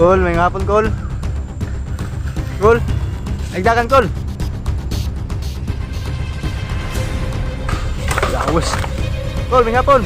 Kol, may hapon Kol. Kol, nagdagan Kol. Yawas. Kol, may hapon.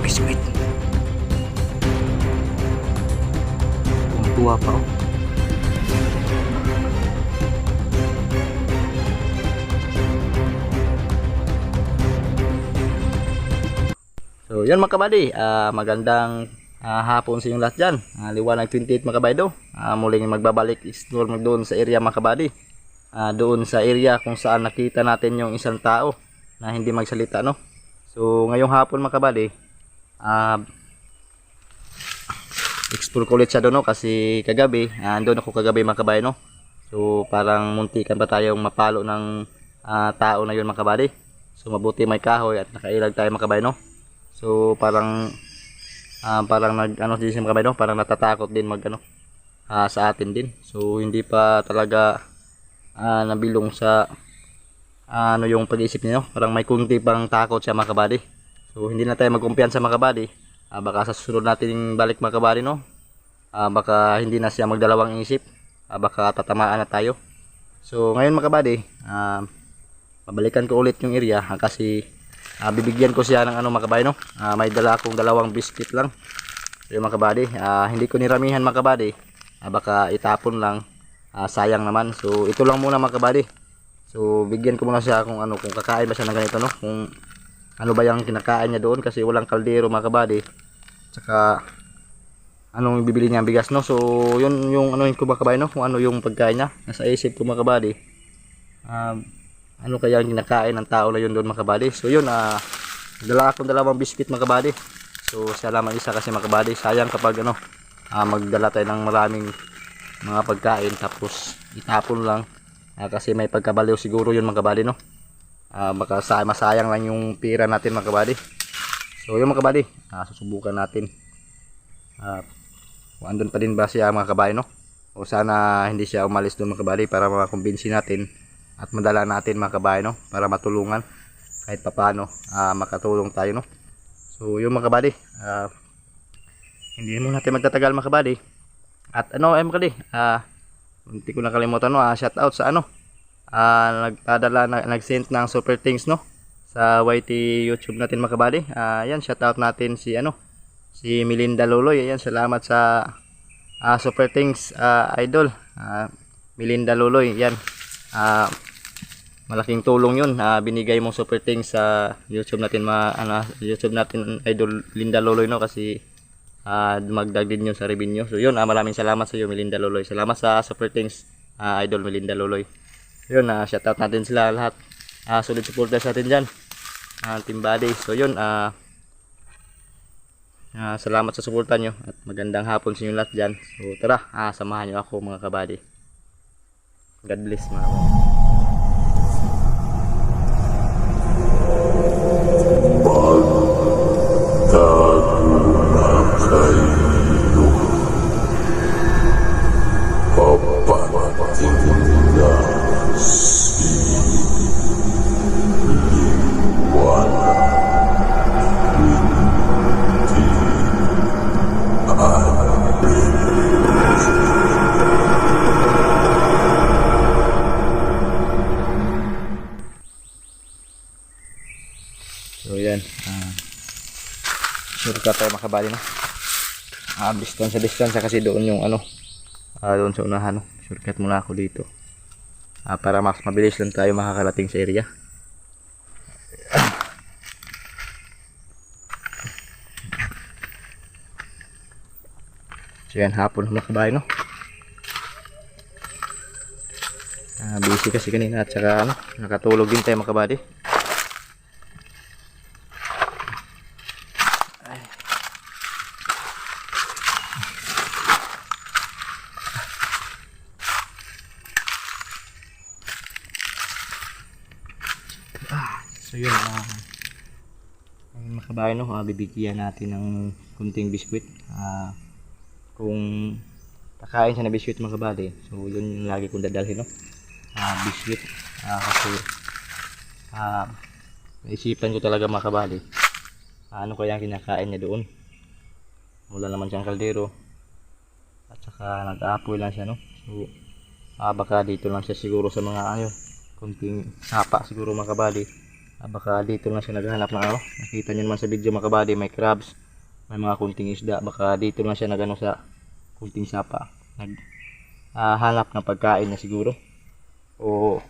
Biskuit. Tuwa pa oh. So yan mga kabady, magandang hapon sa inyong lahat dyan. Liwanag 28 mga kabady do. Muling magbabalik explore doon sa area mga kabady. Doon sa area kung saan nakita natin yung isang tao na hindi magsalita no. So ngayong hapon mga kabady, explore ko ulit siya doon no, kasi kagabi, doon ako kagabi mga kabady no. So parang muntikan pa tayong mapalo ng tao na yun mga kabady. So mabuti may kahoy at nakailag tayo mga kabady no. So parang nag din siya mga kabady no, parang natatakot din mag sa atin din. So hindi pa talaga nabilong sa yung pag-iisip niya no. Parang may kunti pang takot siya mga kabady. So hindi na tayo magkumpiyansa mga kabady. Baka sa susunod natin balik mga kabady no. Baka hindi na siya magdalawang isip. Baka tatamaan na tayo. So ngayon mga kabady, pabalikan ko ulit yung area kasi bibigyan ko siya ng mga kabady no. May dala akong dalawang biscuit lang. So yung mga kabady, hindi ko niramihan mga kabady. Baka itapon lang. Sayang naman. So ito lang muna mga kabady. So bigyan ko muna siya kung kung kakain ba siya ng ganito no. Kung ano ba yung kinakain niya doon kasi walang kaldero mga kabady. Tsaka anong bibili niya bigas no. So yun yung ko mga kabady no, kung ano yung pagkain niya. Nasa isip ko mga kabady. Ano kaya ang kinakain ng tao na yun doon mga kabady. So yun, dala akong dalawang biscuit mga kabady. So siya lamang isa kasi mga kabady. Sayang kapag magdala tayo ng maraming mga pagkain tapos itapon lang. Kasi may pagkabaliw siguro yun mga kabady no. Baka masayang lang yung pira natin mga kabady. So yun mga kabady, susubukan natin. Kung andun pa din ba siya mga kabady no. O sana hindi siya umalis doon mga kabady para makakumbinsi natin. At madala natin mga kabady no, para matulungan kahit papano makatulong tayo no. So yung mga kabady, hindi mo natin magtatagal mga kabady. At mga kabady, hindi ko nakalimutan no, shout out sa nagpadala nag-send ng super things no sa YT YouTube natin mga kabady. Yan, shout out natin si si Melinda Loloy. Ayan, salamat sa super things idol. Melinda Loloy, yan. Malaking tulong yun, binigay mong super things sa YouTube natin YouTube natin idol Linda Loloy no, kasi magdag din yun sa revenue. So yun, maraming salamat sa iyo Melinda Loloy. Salamat sa super things idol Melinda Loloy. Yun, shout out natin sila lahat. Solid supporters natin dyan, team body. So yun, salamat sa suporta nyo at magandang hapon sa inyo lahat dyan. So tara, samahan nyo ako mga kabady. God bless mga kabady. So yan, shortcut tayo mga kabady no. Distance kasi doon yung doon sa unahan no. Shortcut muna ako dito. Para mas mabilis lang tayo makakarating sa area. So yan, hapon mga kabady no. Busy kasi kanina at saka nakatulog din tayo mga kabady. So yun, mga kabady no, bibigyan natin ng kunting biskwit. Kung kakain siya na biskwit mga kabady, so yun yung lagi kong dadalhin no. biscuit. Kasi naisipan ko talaga mga kabady, ano kaya ang kinakain niya doon. Wala naman siyang kaldero at saka nag-aapoy lang siya, no? So baka dito lang siya siguro sa mga kunting sapa siguro mga kabady. Baka dito lang siya naghahanap ng nakita niyo naman sa video mga kabady, may crabs, may mga kunting isda. Baka dito lang siya nagano sa kunting sapa, hanap ng pagkain niya siguro, o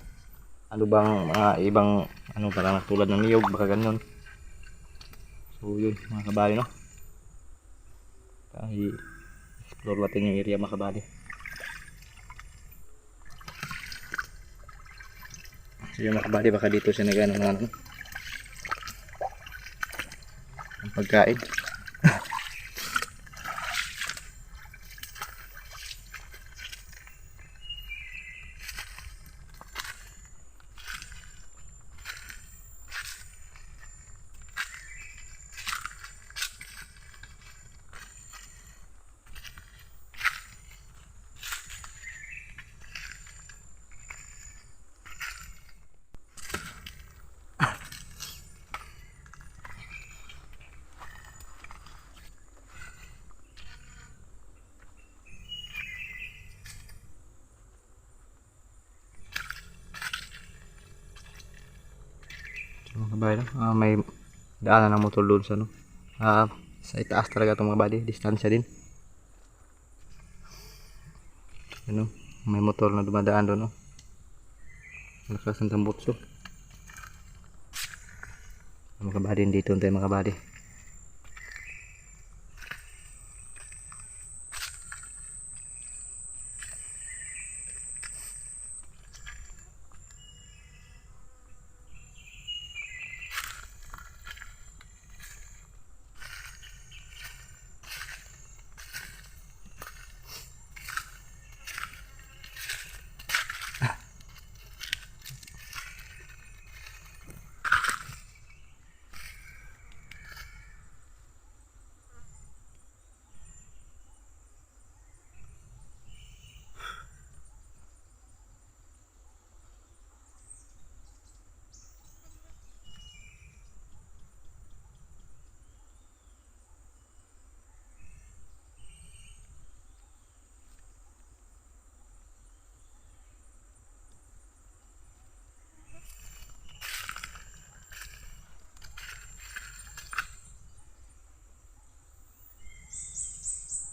ano bang mga ibang parang tulad ng niyog, baka ganun. So yun mga kabady, no? I-explore natin yung area mga kabady. So yung mga kabady, baka dito siya nagano ng ang pagkain. So mga kabady, may daanan ng motor doon sa sa itaas talaga itong mga kabady, distansya din. May motor na dumadaan doon, malakas ng tambutso. Mga kabady, dito tayo mga kabady.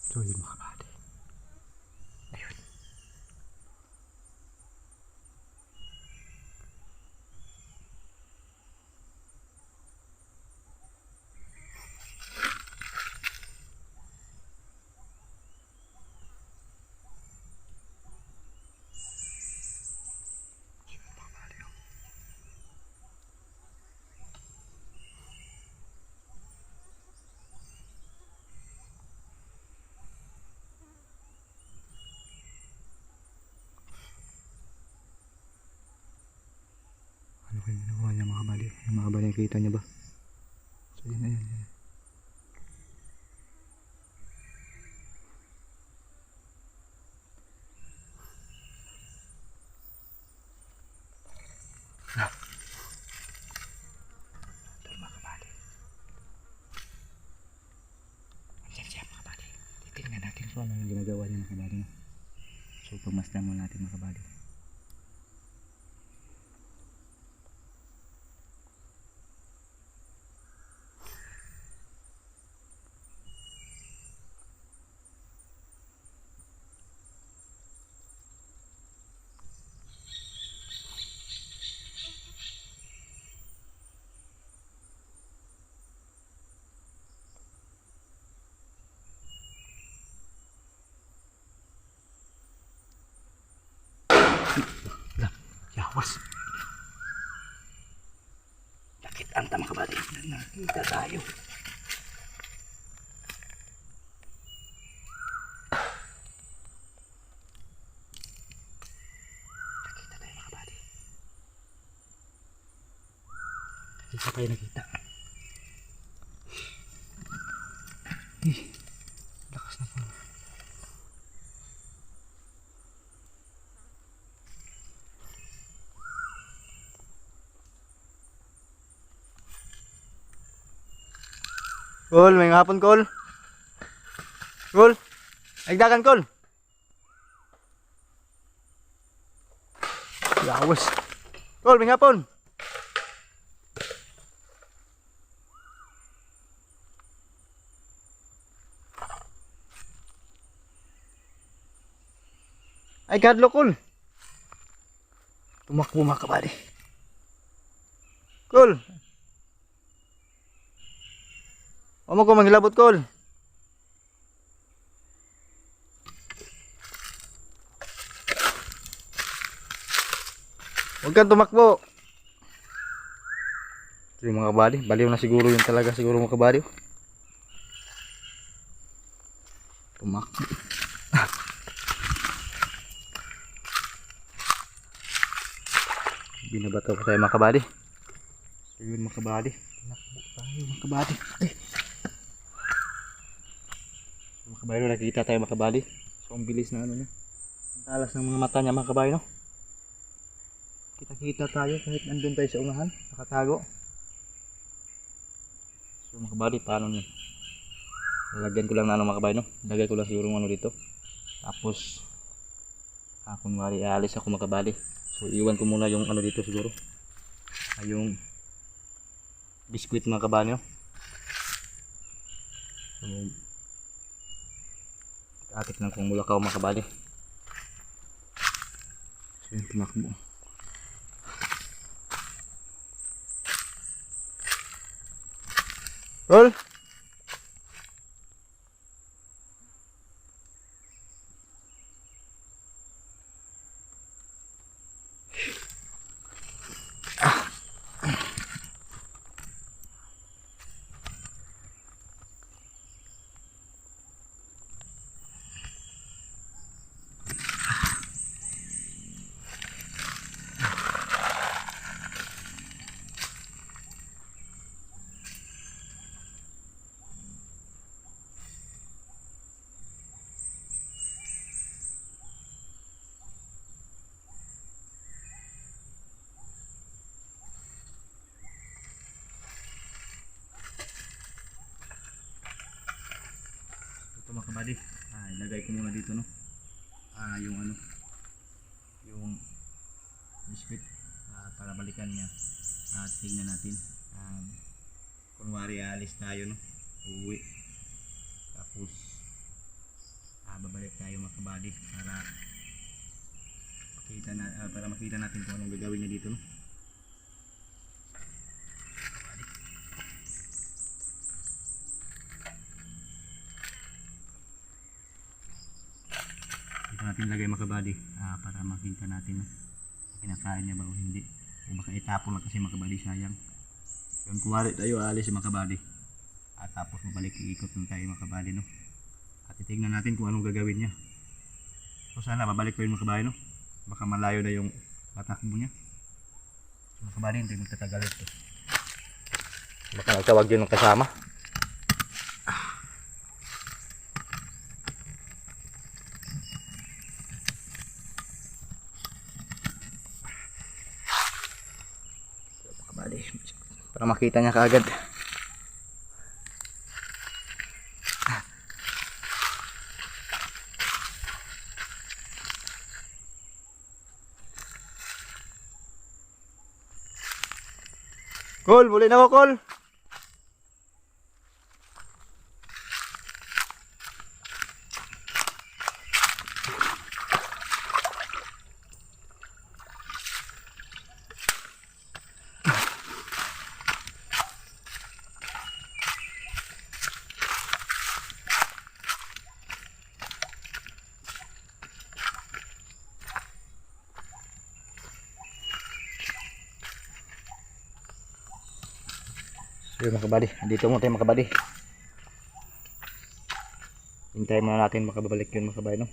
So yun mga kabady, ayun. Ano kaya ginawa niya mga kabady? Yung mga kabady, nakita niya ba? So yun, ayan. Ito mga kabady, andyan siya mga kabady. Titignan natin kung ano yung ginagawa niya mga kabady. So pagmasdan mo natin mga kabady. Yawas. Nakita mga kabady. Nakita tayo. Nakita tayo mga kabady. Isa tayo nakita. Lakas na po. Kol, may hapon kol. Kol. Nagdagan kol. Lawas. Kol, may hapon. Ay, kadlo kol. Tumakbo mga kabady. Kol. Amo ko manghilabot kol. Huwag kang tumakbo. Ito yung mga kabady. Baliw na siguro yun talaga siguro mga kabady. Tumakbo. Binabato ko tayo mga kabady. So yun mga kabady. Tumakbo tayo mga kabady. So, mga kabady, nakikita tayo mga kabady. So ang bilis na ano niya. Ang talas ng mga mata niya mga kabady, no? Kita-kita tayo kahit nandun tayo sa unahan, nakatago. So mga kabady, paano nyo? Lalagyan ko lang na ano mga kabady, no? Lagay ko lang siguro ano dito. Tapos, kunwari aalis ako mga kabady. So iwan ko muna yung ano dito siguro. Yung biskuit mga kabady, no? So, atik lang kung mulakaw mga kabady. So yun, tumakbo. Kol. Ito mga kabady, ilagay ko muna dito, no? Yung ano, yung biskuit, para balikan niya. At tingnan natin, kunwari alis tayo, no? Uwi. Tapos babalik tayo mga kabady para makita natin kung anong gagawin niya dito, no? Natin lagay mga kabady, para makita natin, no? Kinakain niya ba o hindi, o baka itapon lang kasi mga kabady, sayang. Yun, kuwari tayo aalis mga kabady, at tapos mabalik iikot lang tayo mga kabady, no? At titingnan natin kung anong gagawin niya. So sana babalik ko yun mga kabady, no? Baka malayo na yung patakbo niya. So, mga kabady, hindi magtatagal ito, baka nagtawag yun ng kasama. Para makita niya kaagad. Kol, boleh na ako, Kol. So mga kabady, dito muna tayo mga kabady. Hintayin muna natin makababalik yun mga kabady, no?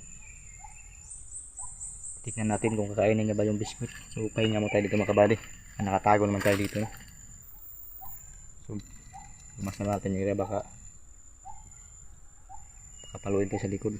Tignan natin kung kakainin niya ba yung biskuit. So pahinga mo tayo dito mga kabady. Nakatago naman tayo dito, no? So mas na natin yung baka paluin tayo sa likod.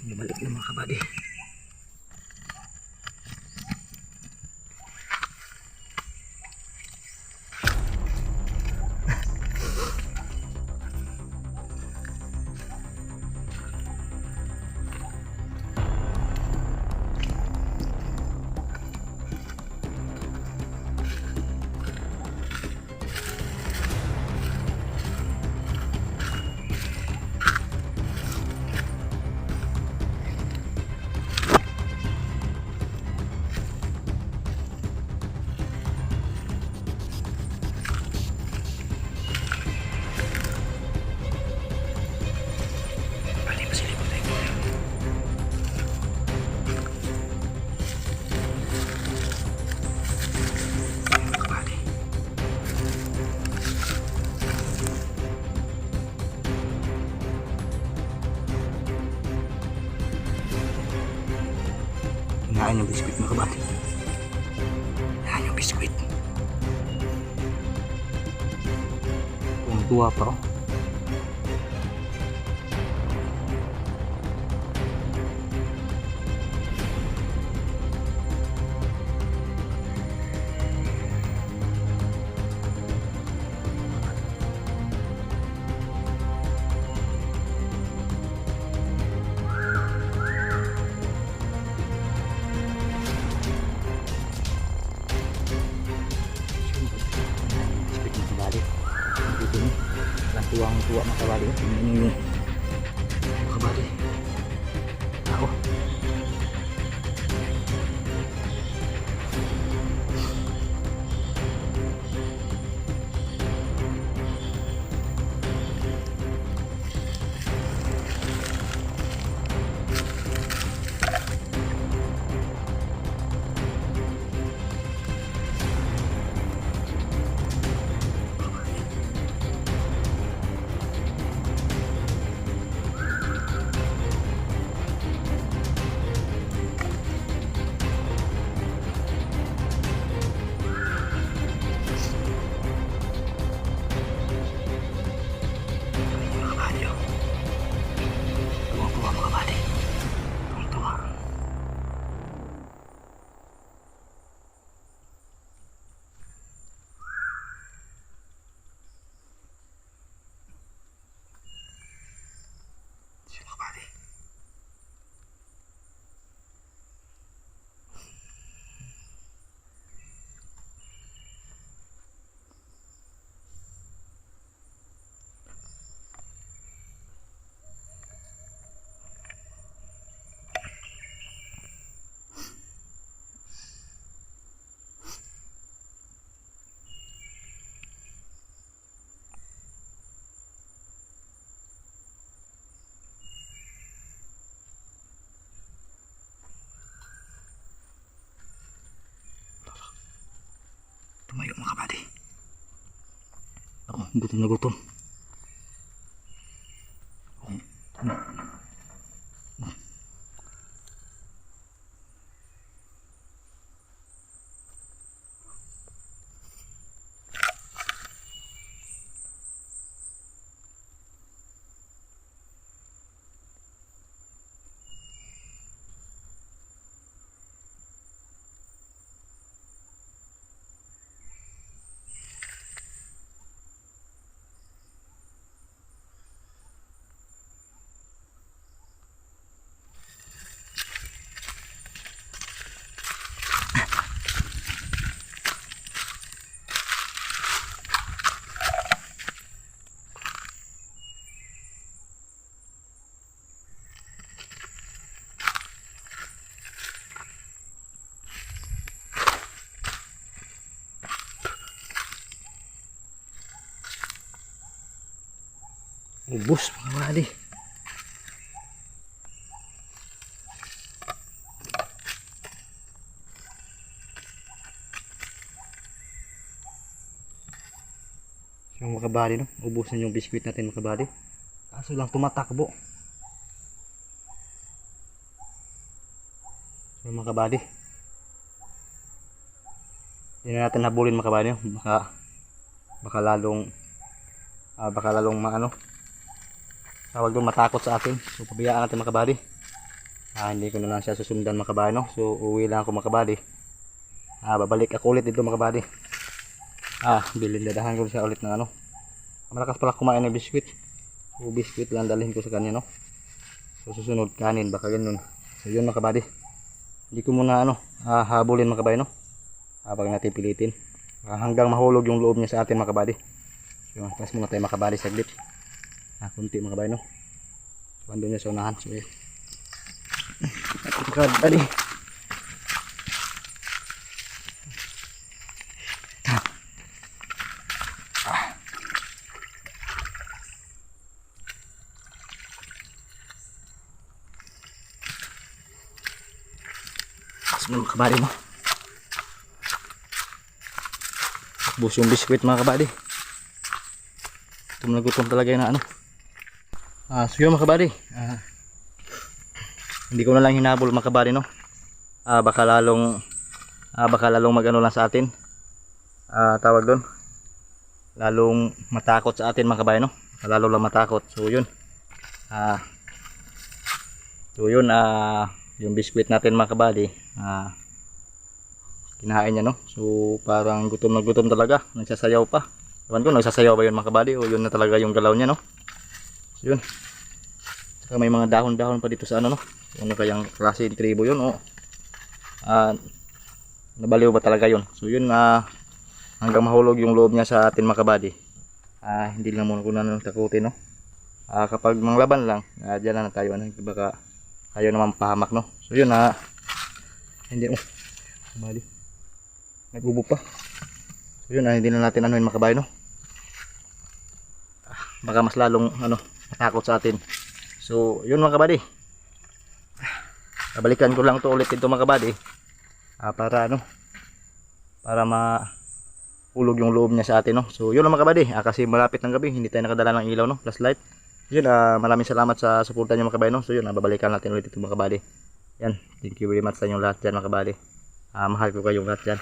Bumalik na mga kabady. Kinain yung biskuit mga kabady. Kinain yung biskuit. Kung tuwa pa oh. Tuwang-tuwa mga kabady. Ini mga kabady. Ako. Tumayo mga kabady. Ako, gutom na gutom. Ubus mga kabady. So mga kabady, no? Ubusan yung biskuit natin mga kabady. Kaso lang tumatakbo. So mga kabady, hindi na natin habulin mga kabady, no? Baka lalong maano, tawag doon, matakot sa atin. So pabayaan natin mga kabady. Hindi ko na lang siya susundan mga kabady, no? So uwi lang ako mga kabady. Babalik ako ulit dito mga kabady. Bilindadahan ko siya ulit ng ano. Malakas pala kumain ng biskwit. So biskwit lang dalhin ko sa kanya, no? So susunod kanin, baka ganun. So yun mga kabady. Hindi ko muna habulin mga kabady, no? Pag natin pilitin. Hanggang mahulog yung loob niya sa atin mga kabady. So tas muna tayo mga kabady saglit. Kunti mga kabady, no? So andun niya sa unahan. So yun. Kabady. Mga kabady mo. Takbos yung biskwit mga kabady. Gutom na gutom talaga yun na ano. So yun mga kabady. Hindi ko na lang hinabol mga kabady, no. Baka lalong magano lang sa atin. Tawag doon. Lalong matakot sa atin mga kabady, no. Lalo lang matakot. So yun. Yung biskwit natin mga kabady, kinain niya, no. So parang gutom na gutom talaga, nagsasayaw pa. Ewan ko nagsasayaw ba yun mga kabady o yun na talaga yung galaw niya, no. So yun. Saka may mga dahon-dahon pa dito sa ano, no. Ano kayang klase ng tribo yun, o nabaliw ba talaga yun. So yun, hanggang mahulog yung loob niya sa atin mga kabady. Hindi lang muna ko na takutin, no. Kapag manglaban lang, dyan na tayo, baka ayaw naman pahamak, no. So yun, hindi kabady nagubo pa. So yun, hindi na natin anuin mga kabady, no. Baka mas lalong matakot sa atin. So yun mga kabady, balikan ko lang to ulit dito mga kabady, para mahulog yung loob niya sa atin, no. So yun lang mga kabady, kasi malapit ng gabi, hindi tayo nakadala ng ilaw, no, flashlight. Yun, maraming salamat sa suporta niyo mga kabady, no. So yun, babalikan natin ulit ito mga kabady. Yan, thank you very much sa inyong lahat dyan mga kabady. Mahal ko kayong lahat dyan.